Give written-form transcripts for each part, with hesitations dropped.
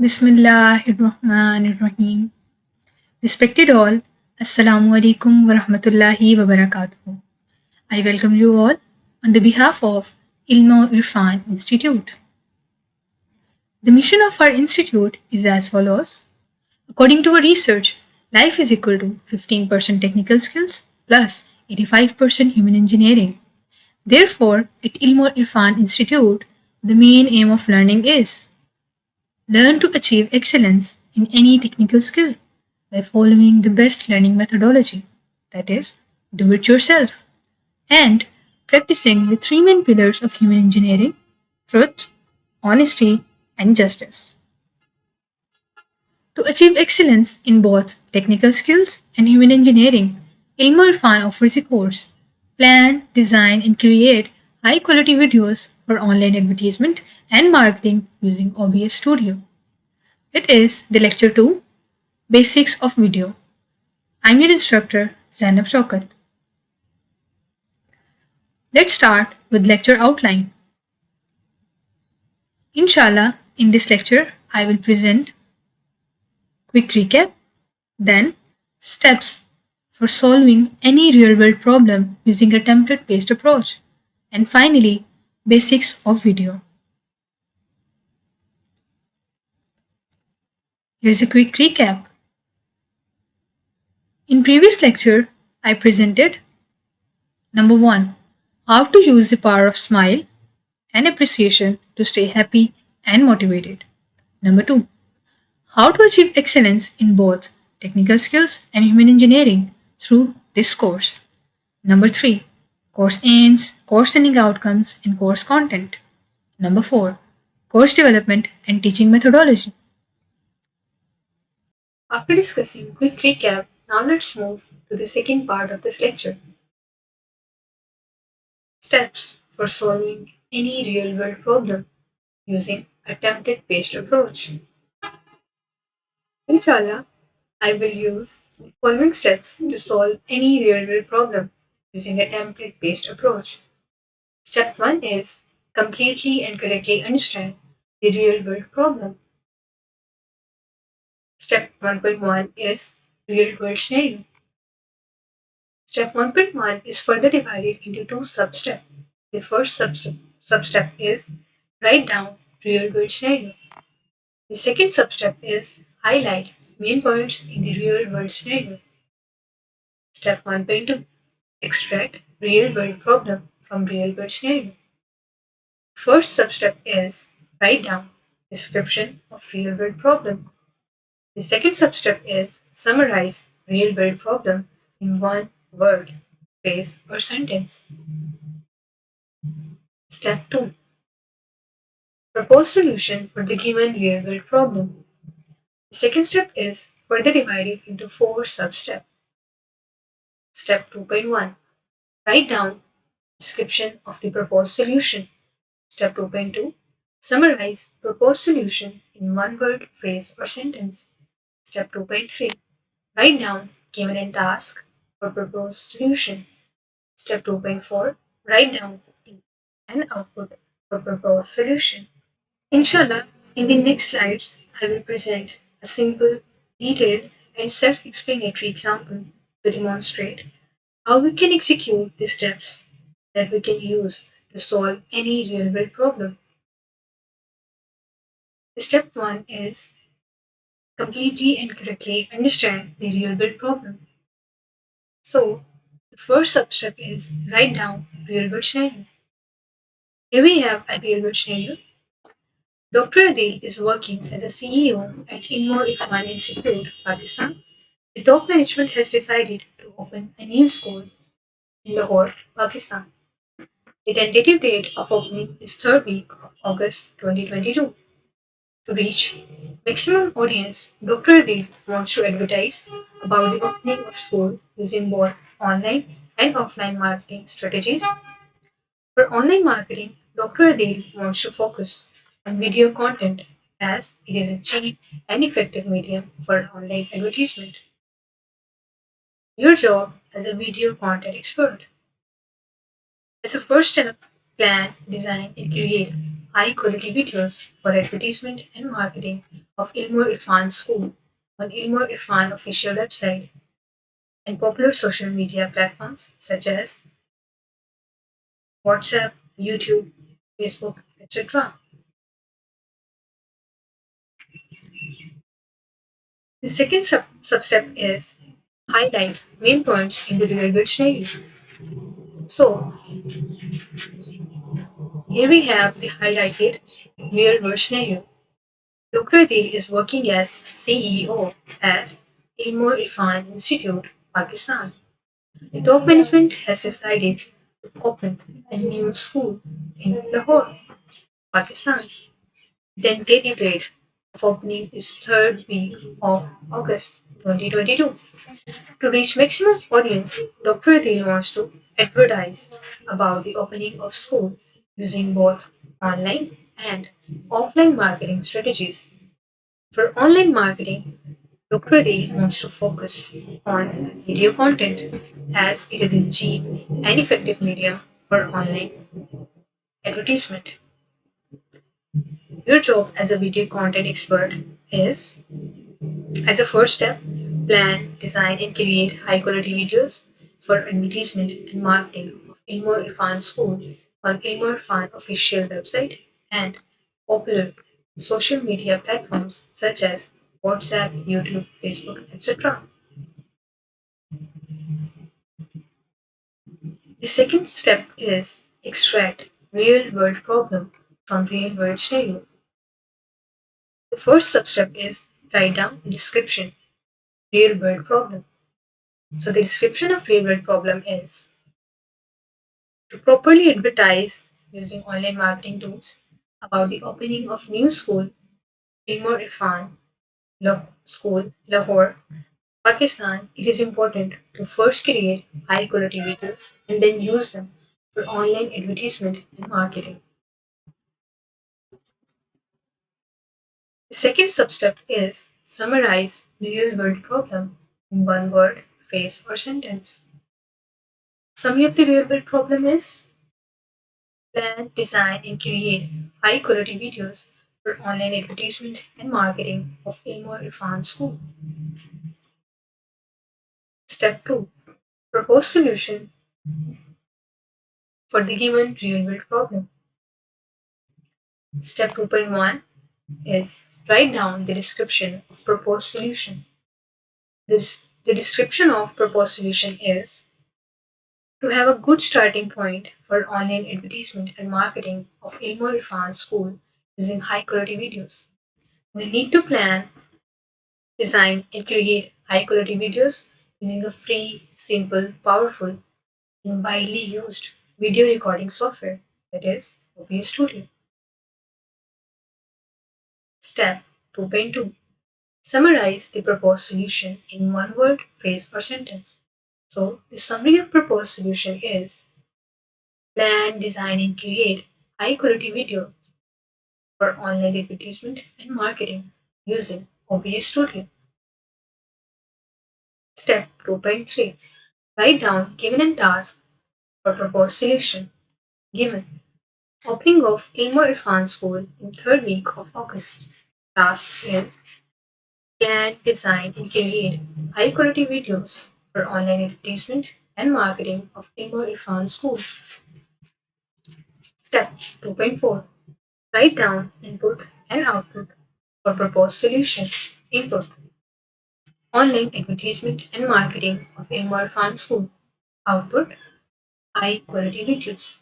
Bismillahirrahmanirrahim. Respected all, Assalamu alaikum wa rahmatullahi wa barakatuh. I welcome you all on the behalf of Ilmo Irfan Institute. The mission of our institute is as follows. According to our research, life is equal to 15% technical skills plus 85% human engineering. Therefore, at Ilmo Irfan Institute, the main aim of learning is learn to achieve excellence in any technical skill by following the best learning methodology, that is, do it yourself, and practicing the three main pillars of human engineering: truth, honesty, and justice. To achieve excellence in both technical skills and human engineering, Ilmar Irfan offers a course. Plan, design, and create high quality videos for online advertisement and marketing using OBS Studio. It is the lecture 2, Basics of Video. I'm your instructor, Zainab Shaukat. Let's start with lecture outline. Inshallah, in this lecture, I will present quick recap, then steps for solving any real-world problem using a template-based approach, and finally, basics of video. Here's a quick recap. In previous lecture, I presented number 1, how to use the power of smile and appreciation to stay happy and motivated. Number 2, how to achieve excellence in both technical skills and human engineering through this course. Number 3, course aims, course learning outcomes, and course content. Number 4, course development and teaching methodology. After discussing quick recap, now let's move to the second part of this lecture. Steps for solving any real-world problem using a template-based approach. Inshallah, I will use the following steps to solve any real-world problem using a template-based approach. Step 1 is completely and correctly understand the real-world problem. Step 1.1 is real-world scenario. Step 1.1 is further divided into two sub-steps. The first sub-step is write down real-world scenario. The second sub-step is highlight main points in the real-world scenario. Step 1.2, extract real-world problem from real-world scenario. First sub-step is write down description of real-world problem. The second sub-step is summarize real-world problem in one word, phrase, or sentence. Step 2, propose solution for the given real-world problem. The second step is further divided into four sub-steps. Step 2.1, write down description of the proposed solution. Step 2.2, summarize proposed solution in one word, phrase, or sentence. Step 2.3, write down given and task for proposed solution. Step 2.4, write down an output for proposed solution. Inshallah, in the next slides, I will present a simple, detailed, and self-explanatory example to demonstrate how we can execute the steps that we can use to solve any real-world problem. Step 1 is completely and correctly understand the real-world problem. So, the first sub-step is write down real-world scenario. Here we have a real-world scenario. Dr. Adil is working as a CEO at Inmore Irfan Institute, Pakistan. The top management has decided to open a new school in Lahore, Pakistan. The tentative date of opening is third week of August 2022. To reach maximum audience, Dr. Adil wants to advertise about the opening of school using both online and offline marketing strategies. For online marketing, Dr. Adil wants to focus on video content as it is a cheap and effective medium for online advertisement. Your job as a video content expert. As a first step, plan, design, and create high quality videos for advertisement and marketing of Ilmur Irfan School on Ilmur Irfan official website and popular social media platforms such as WhatsApp, YouTube, Facebook, etc. The second substep is highlight main points in the real world scenario. So here we have the highlighted real world scenario. Dr. Dil is working as CEO at Ilmur Irfan Institute, Pakistan. The top management has decided to open a new school in Lahore, Pakistan. The tentative date of opening is third week of August 2022. To reach maximum audience, Dr. Dil wants to advertise about the opening of schools using both online and offline marketing strategies. For online marketing, Dr. Dil wants to focus on video content as it is a cheap and effective medium for online advertisement. Your job as a video content expert is, as a first step, plan, design, and create high quality videos for advertisement and marketing of Ilmur Irfan School on Ilmur Irfan official website and popular social media platforms such as WhatsApp, YouTube, Facebook, etc. The second step is extract real world problem from real world scenario. The first substep is write down description real world problem. So the description of real world problem is to properly advertise using online marketing tools about the opening of new school Ilmur Irfan School, Lahore, Pakistan. It is important to first create high quality videos and then use them for online advertisement and marketing. The second substep is summarize real world problem in one word, phrase, or sentence. Summary of the real world problem is plan, design, and create high quality videos for online advertisement and marketing of Ilmor Irfan School. Step 2 propose solution for the given real world problem. Step 2.1 is write down the description of proposed solution. The description of proposed solution is to have a good starting point for online advertisement and marketing of Ilmor Irfan School using high quality videos. We need to plan, design, and create high quality videos using a free, simple, powerful, and widely used video recording software that is OBS Studio. Step 2.2 summarize the proposed solution in one word, phrase, or sentence. So, the summary of proposed solution is plan, design, and create high quality video for online advertisement and marketing using OBS Studio. Step 2.3 write down given and task for proposed solution. Given opening of Ilmor Irfan School in third week of August. Task is plan, design, and create high quality videos for online advertisement and marketing of Ilmor Irfan School. Step 2.4 write down input and output for proposed solution. Input online advertisement and marketing of Ilmor Irfan School. Output high quality videos.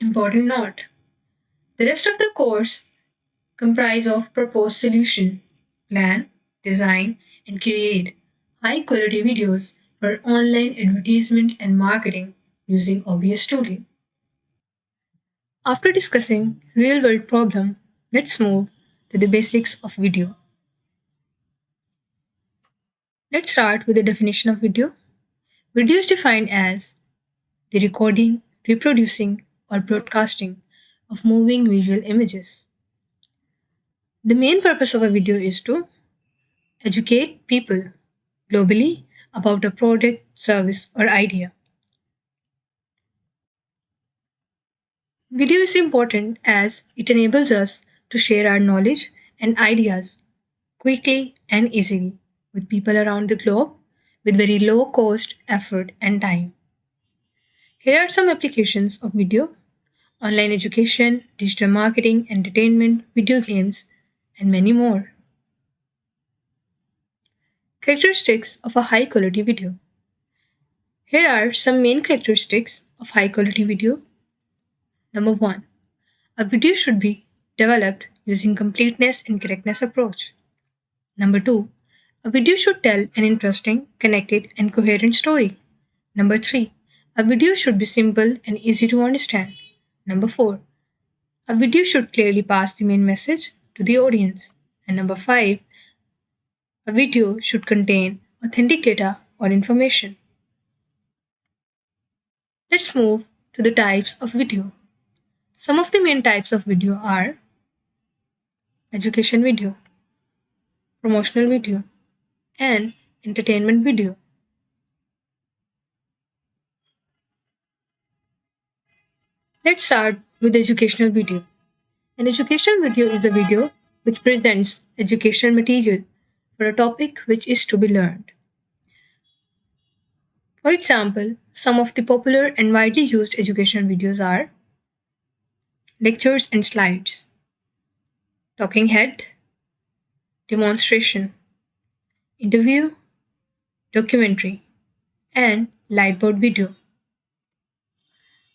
Important note the rest of the course comprise of proposed solution, plan, design, and create high quality videos for online advertisement and marketing using OBS Studio. After discussing real world problem, let's move to the basics of video. Let's start with the definition of video. Video is defined as the recording, reproducing, or broadcasting of moving visual images. The main purpose of a video is to educate people globally about a product, service, or idea. Video is important as it enables us to share our knowledge and ideas quickly and easily with people around the globe with very low cost, effort, and time. Here are some applications of video: online education, digital marketing, entertainment, video games, and many more. Characteristics of a high quality video. Here are some main characteristics of high quality video. Number 1. A video should be developed using completeness and correctness approach. Number 2. A video should tell an interesting, connected, and coherent story. Number 3. A video should be simple and easy to understand. Number 4. A video should clearly pass the main message to the audience. And number 5. A video should contain authentic data or information. Let's move to the types of video. Some of the main types of video are education video, promotional video, and entertainment video. Let's start with educational video. An educational video is a video which presents educational material for a topic which is to be learned. For example, some of the popular and widely used educational videos are lectures and slides, talking head, demonstration, interview, documentary, and lightboard video.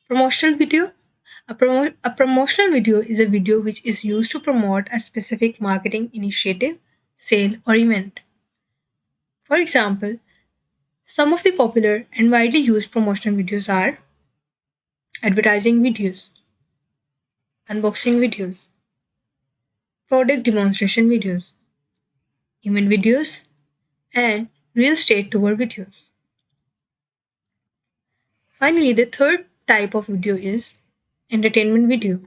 Promotional video. A promotional video is a video which is used to promote a specific marketing initiative, sale, or event. For example, some of the popular and widely used promotional videos are advertising videos, unboxing videos, product demonstration videos, event videos, and real estate tour videos. Finally, the third type of video is entertainment video.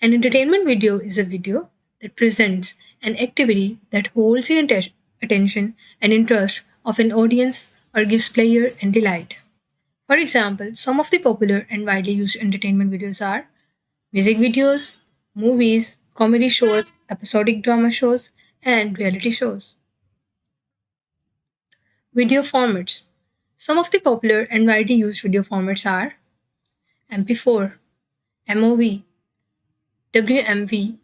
An entertainment video is a video that presents an activity that holds the attention and interest of an audience or gives pleasure and delight. For example, some of the popular and widely used entertainment videos are music videos, movies, comedy shows, episodic drama shows, and reality shows. Video formats. Some of the popular and widely used video formats are MP4, MOV, WMV,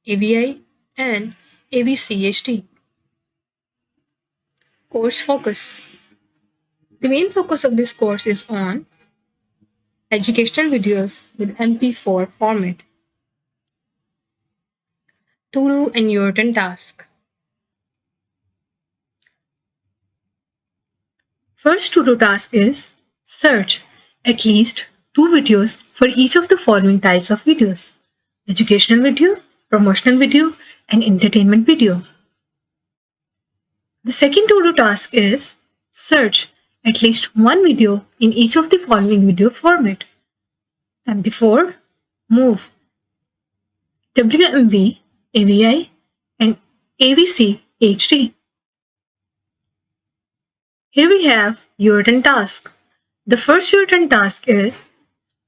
AVI, and AVCHD. Course focus. The main focus of this course is on educational videos with MP4 format. To-do and your turn task. First to-do task is search at least two videos for each of the following types of videos: educational video, promotional video, and entertainment video. The second to-do task is search at least one video in each of the following video format: MP4, MOV, WMV, AVI, and AVC HD. Here we have your turn task. The first your turn task is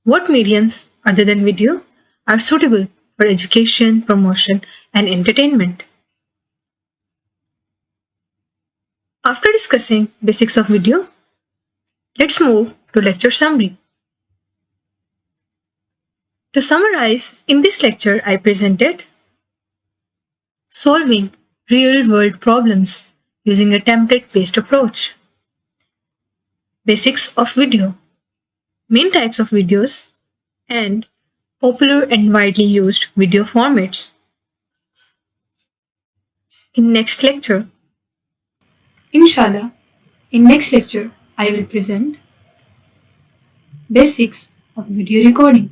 what mediums other than video are suitable for education, promotion, and entertainment. After discussing basics of video, let's move to lecture summary. To summarize, in this lecture I presented solving real-world problems using a template-based approach, basics of video, main types of videos, and popular and widely used video formats. In next lecture, inshallah, in next lecture, I will present basics of video recording.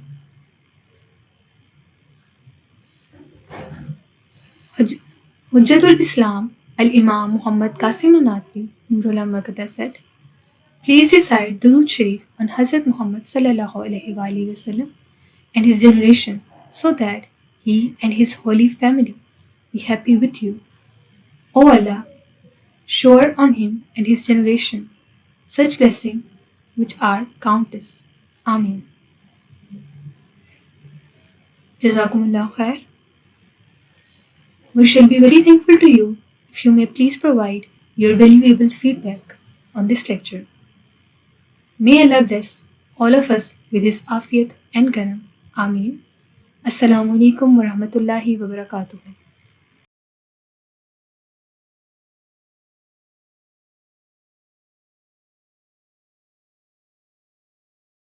Hujjatul Islam Al-Imam Muhammad Qasim Nanatwi Nurullah Markata said, please recite Durood Sharif on Hazrat Muhammad sallallahu alaihi wasallam and his generation so that he and his holy family be happy with you. O Allah, shower on him and his generation such blessings which are countless. Amin. Jazakumullah khair. We shall be very thankful to you if you may please provide your valuable feedback on this lecture. May Allah bless all of us with His afiyat and karam. Ameen. Assalamu alaikum wa rahmatullahi wa barakatuh.